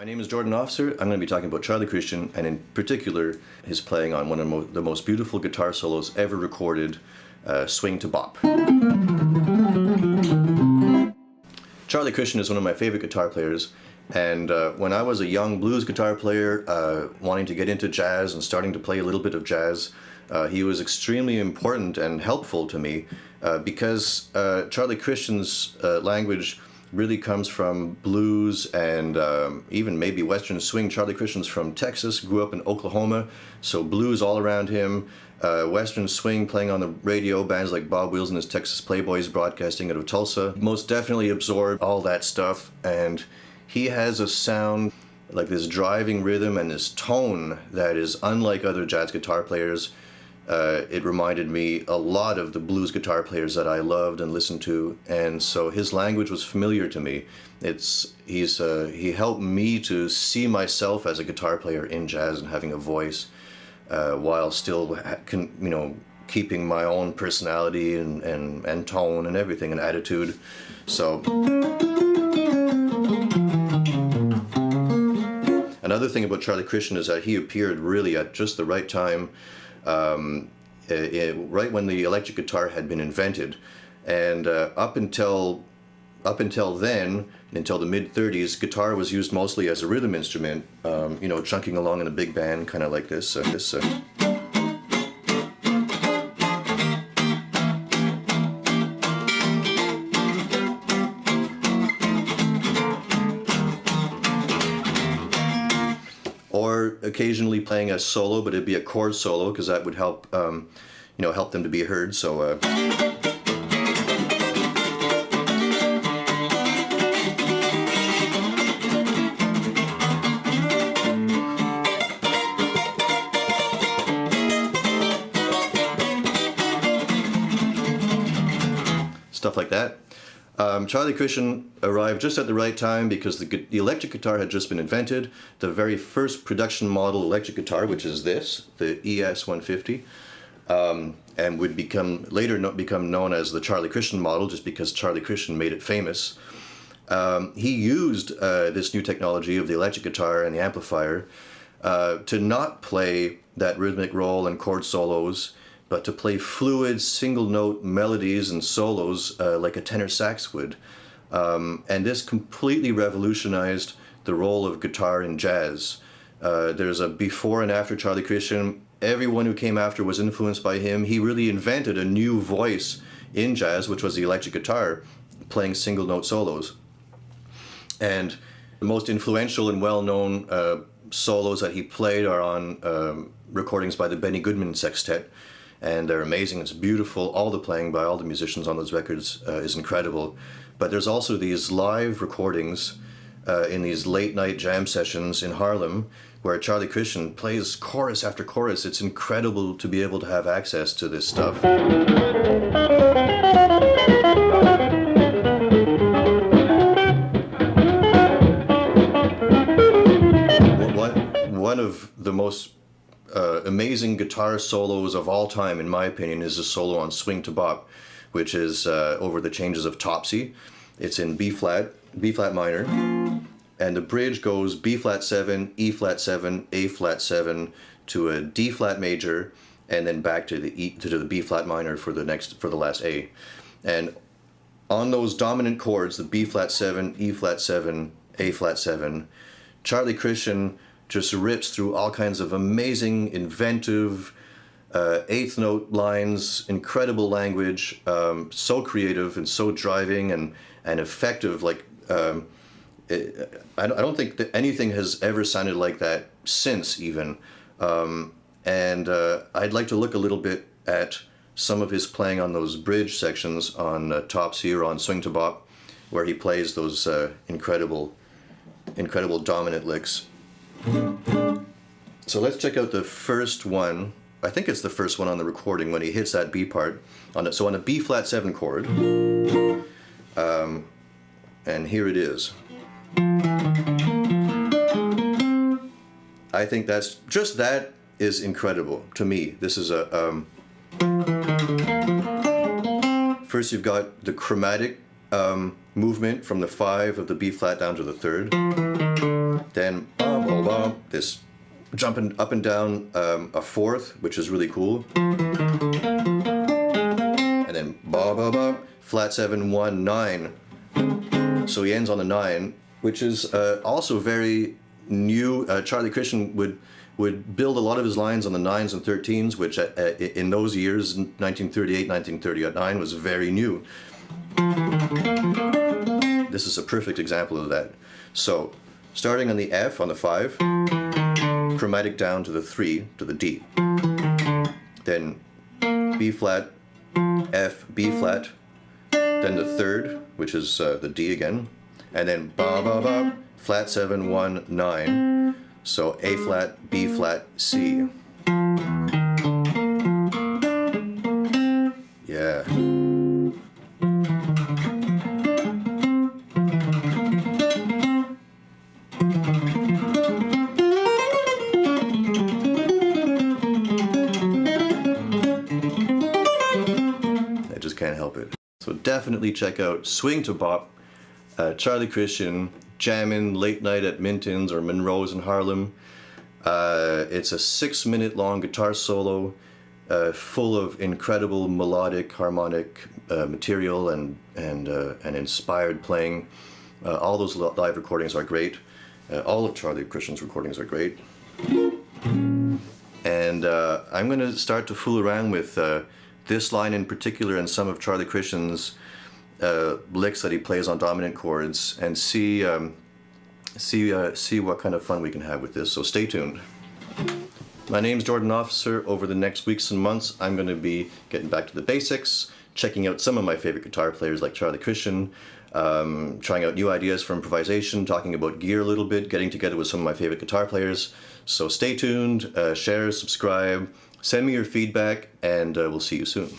name is Jordan Officer. I'm going to be talking about Charlie Christian, and in particular, his playing on one of the most beautiful guitar solos ever recorded, Swing to Bop. Charlie Christian is one of my favorite guitar players, and when I was a young blues guitar player, wanting to get into jazz and starting to play a little bit of jazz, he was extremely important and helpful to me because Charlie Christian's language really comes from blues and even maybe Western swing. Charlie Christian's from Texas, grew up in Oklahoma, so blues all around him. Western swing, playing on the radio, bands like Bob Wills and his Texas Playboys broadcasting out of Tulsa. Most definitely absorbed all that stuff, and he has a sound like this driving rhythm and this tone that is unlike other jazz guitar players. It reminded me a lot of the blues guitar players that I loved and listened to, and so his language was familiar to me. He helped me to see myself as a guitar player in jazz and having a voice, while still keeping my own personality and tone and everything and attitude. So another thing about Charlie Christian is that he appeared really at just the right time. Right when the electric guitar had been invented, and up until then, until the mid-30s, guitar was used mostly as a rhythm instrument, chunking along in a big band, kind of like this. Or occasionally playing a solo, but it'd be a chord solo because that would help, help them to be heard. So. Stuff like that. Charlie Christian arrived just at the right time because the electric guitar had just been invented. The very first production model electric guitar, which is this, the ES-150, and would later become known as the Charlie Christian model just because Charlie Christian made it famous. He used this new technology of the electric guitar and the amplifier to not play that rhythmic roll and chord solos, but to play fluid single-note melodies and solos like a tenor sax would. And this completely revolutionized the role of guitar in jazz. There's a before and after Charlie Christian. Everyone who came after was influenced by him. He really invented a new voice in jazz, which was the electric guitar, playing single-note solos. And the most influential and well-known solos that he played are on recordings by the Benny Goodman Sextet. And they're amazing. It's beautiful. All the playing by all the musicians on those records is incredible. But there's also these live recordings in these late night jam sessions in Harlem where Charlie Christian plays chorus after chorus. It's incredible to be able to have access to this stuff. One of the most amazing guitar solos of all time, in my opinion, is a solo on Swing to Bop, which is over the changes of Topsy. It's in B flat minor, and the bridge goes B flat 7, E flat 7, A flat 7 to a D flat major, and then back to the B flat minor for the last A. And on those dominant chords, the B flat 7, E flat 7, A flat 7, Charlie Christian just rips through all kinds of amazing, inventive, eighth note lines, incredible language, so creative and so driving and effective. I don't think that anything has ever sounded like that since even. And I'd like to look a little bit at some of his playing on those bridge sections on Topsy or on Swing to Bop, where he plays those incredible dominant licks. So let's check out the first one. I think it's the first one on the recording when he hits that B part. So on a B flat 7 chord, and here it is. I think that is incredible to me. This is first you've got the chromatic movement from the 5 of the B flat down to the 3rd. Then ba ba ba, this jumping up and down a fourth, which is really cool. And then ba ba ba, flat 7 1 9. So he ends on the 9, which is also very new. Charlie Christian would build a lot of his lines on the 9s and 13s, which in those years, 1938, 1939, was very new. This is a perfect example of that. So, starting on the F on the 5, chromatic down to the 3, to the D. Then B flat, F, B flat, then the 3rd, which is the D again, and then ba ba ba, flat 7 1 9. So A flat, B flat, C. Yeah. I just can't help it. So definitely check out Swing to Bop, Charlie Christian, jamming late night at Minton's or Monroe's in Harlem. It's a 6-minute long guitar solo full of incredible melodic, harmonic material and inspired playing. All those live recordings are great. All of Charlie Christian's recordings are great. And I'm going to start to fool around with this line in particular and some of Charlie Christian's licks that he plays on dominant chords, and see what kind of fun we can have with this. So stay tuned. My name's Jordan Officer. Over the next weeks and months, I'm going to be getting back to the basics, checking out some of my favorite guitar players like Charlie Christian, trying out new ideas for improvisation, talking about gear a little bit, getting together with some of my favorite guitar players. So stay tuned, share, subscribe, send me your feedback, and we'll see you soon.